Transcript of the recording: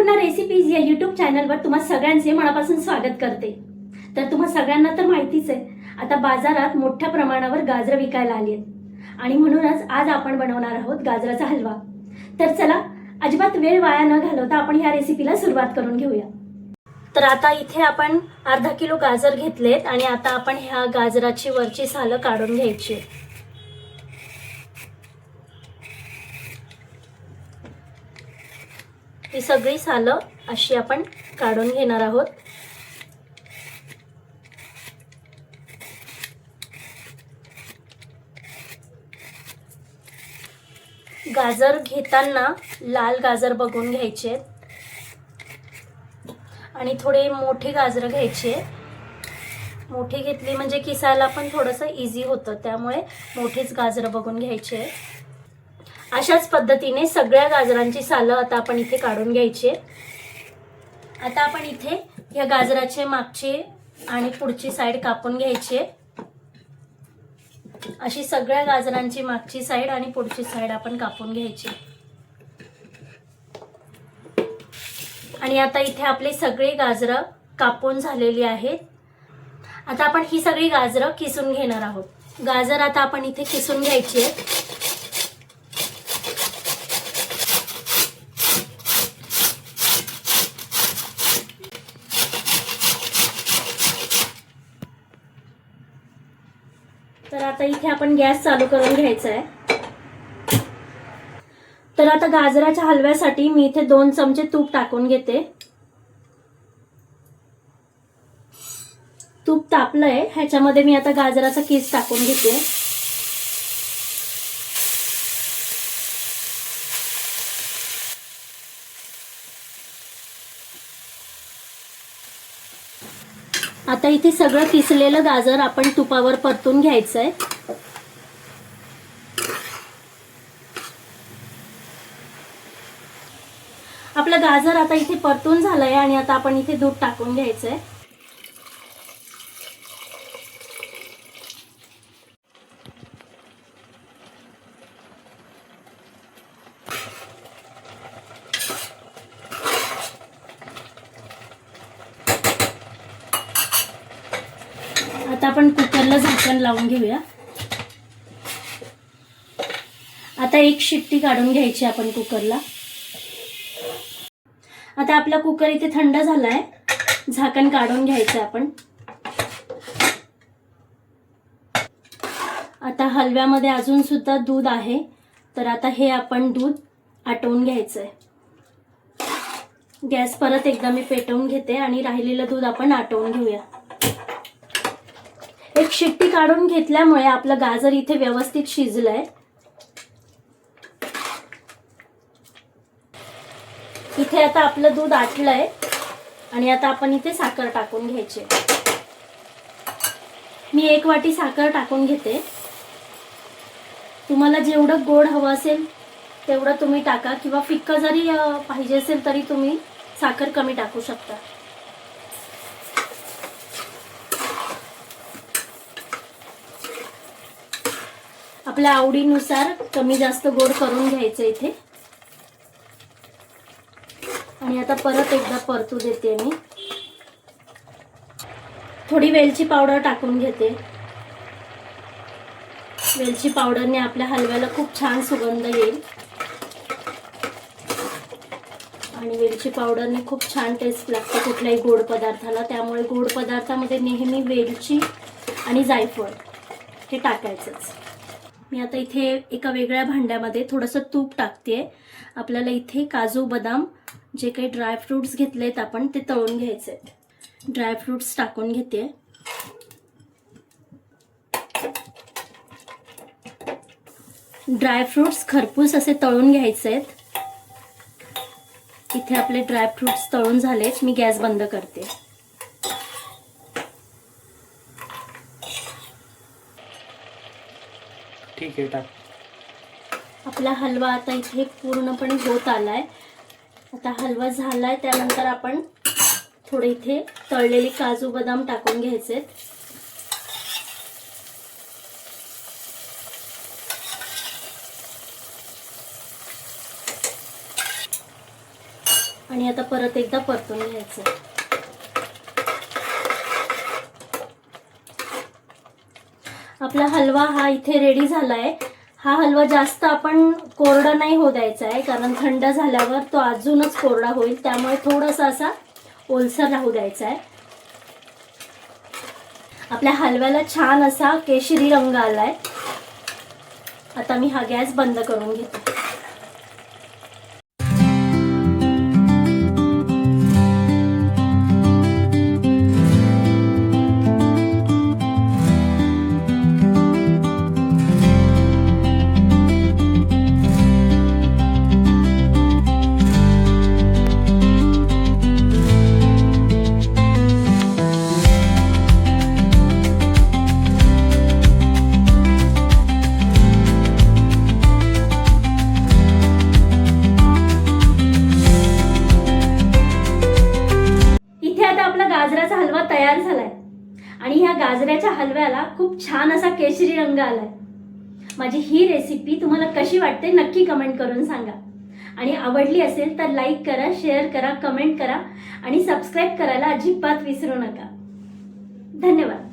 Annapurna recipes या YouTube चॅनलवर तुम्हा सगळ्यांचे मनापासून स्वागत करते। तर तुम्हा सगळ्यांना तर माहितीच आहे, आता बाजारात मोठ्या प्रमाणावर गाजरं विकायला आली आहेत आणि म्हणूनच आज आपण बनवणार आहोत गाजराचा हलवा। तर चला अजिबात वेळ वाया न घालवता आपण ह्या रेसिपीला सुरुवात करून घेऊया। तर आता इथे आपण अर्धा किलो गाजर घेतलेत आणि आता आपण ह्या गाजराची वरची सालं काढून घ्यायची आहेत। ही सगळी सालं अशी आपण काढून घेणार आहोत। गाजर घेताना लाल गाजर बघून घ्यायचे आणि थोडे मोठे गाजर घ्यायचे। मोठी घेतली म्हणजे किसायला पण थोडंसं इझी होतं, त्यामुळे मोठेच गाजर बघून घ्यायचे। अशाच पद्धतीने सगळ्या गाजरांची सालं आता आपण इथे काढून घ्यायची। आता आपण इथे या गाजराचे मागचे आणि पुढची साइड कापून घ्यायची। अशी सगळ्या गाजरांची मागची साइड आणि पुढची साइड आपण कापून घ्यायची। आणि आता इथे आपले सगळे गाजरं कापून झालेली आहेत। आता आपण ही सगळी गाजरं किसून घेणार आहोत। गाजर आता आपण इथे किसून घ्यायची आहेत। तर आता इथे आपण गॅस चालू करून घ्यायचा आहे। तर आता गाजराच्या हलव्यासाठी मी इथे 2 चमचे तूप टाकून घेते। तूप तापलंय, ह्याच्यामध्ये मी आता गाजराचा किस टाकून घेते। आता इथे सगळं किसलेलं गाजर आपण तुपावर परतून घ्यायचंय। आपलं गाजर आता इथे परतून झालंय आणि आता आपण इथे दूध टाकून घ्यायचंय। आता आपण कुकरला झाकण लावून घेऊया। आता एक शिट्टी काढून घ्यायची आपण कुकरला। आता आपला कुकर इथे थंड झालाय, झाकण काढून घ्यायचं आपण। आता हलव्यामध्ये अजून सुद्धा दूध आहे, तर आता हे आपण दूध आटवून घ्यायचंय। गॅस परत एकदा मी पेटवून घेते आणि राहिलेलं दूध आपण आटवून घेऊया। एक शिट्टी काढून घेतल्यामुळे आपलं गाजर इथे व्यवस्थित शिजलंय। इथे आता आपलं दूध आटलंय आणि आता आपण इथे साखर टाकून घ्यायची। मी 1 वाटी साखर टाकून घेते। तुम्हाला जेवढं गोड हवं असेल तेवढं तुम्ही टाका, किंवा फिक्क जरी पाहिजे असेल तरी तुम्ही साखर कमी टाकू शकता। आपल्या आवडीनुसार कमी जास्त गोड करून घ्यायचं इथे। आणि आता परत एकदा परतू देते मी। थोडी वेलची पावडर टाकून घेते। वेलची पावडरने आपल्या हलव्याला खूप छान सुगंध येईल आणि वेलची पावडरने खूप छान टेस्ट लागते कुठल्याही गोड पदार्थाला, त्यामुळे गोड पदार्थामध्ये नेहमी वेलची आणि जायफळ हे टाकायचंच। मी आता इथे एका वेगळ्या भांड्यामध्ये थोडंसं तूप टाकते। आपल्याला इथे काजू बदाम जे काही ड्रायफ्रुट्स घेतलेत आपण ते तळून घ्यायचे। ड्रायफ्रुट्स टाकून घेते। ड्रायफ्रुट्स खरपूस असे तळून घ्यायचे आहेत। इथे आपले ड्रायफ्रुट्स तळून झालेत, मी गॅस बंद करते। ठीक आहे, टाक। आपला हलवा आता इथे पूर्णपणे होत आलाय। आता हलवा झालाय, त्यानंतर आपण थोडे इथे तळलेले काजू बदाम टाकून घ्यायचे। आणि आता परत एकदा परतून घ्यायचं. आपला हलवा हा इथे रेडी झाला आहे. हा हलवा जास्त आपण कोरडा नाही होऊ द्यायचा आहे, कारण थंड झाल्यावर तो अजूनच कोरडा होईल. त्यामुळे थोडासा असा ओलसर राहू द्यायचा आहे. आपल्या हलव्याला छान असा केशरी रंग आलाय. आता मी हा गॅस बंद करून घेते. गाजराचा हलवा तयार झालाय आणि ह्या गाजराच्या हलव्याला खूप छान असा केशरी रंग आलाय. माझी ही रेसिपी तुम्हाला कशी वाटते नक्की कमेंट करून सांगा. आणि आवडली असेल तर लाईक करा, शेअर करा, कमेंट करा आणि सबस्क्राईब करायला अजिबात विसरू नका. धन्यवाद.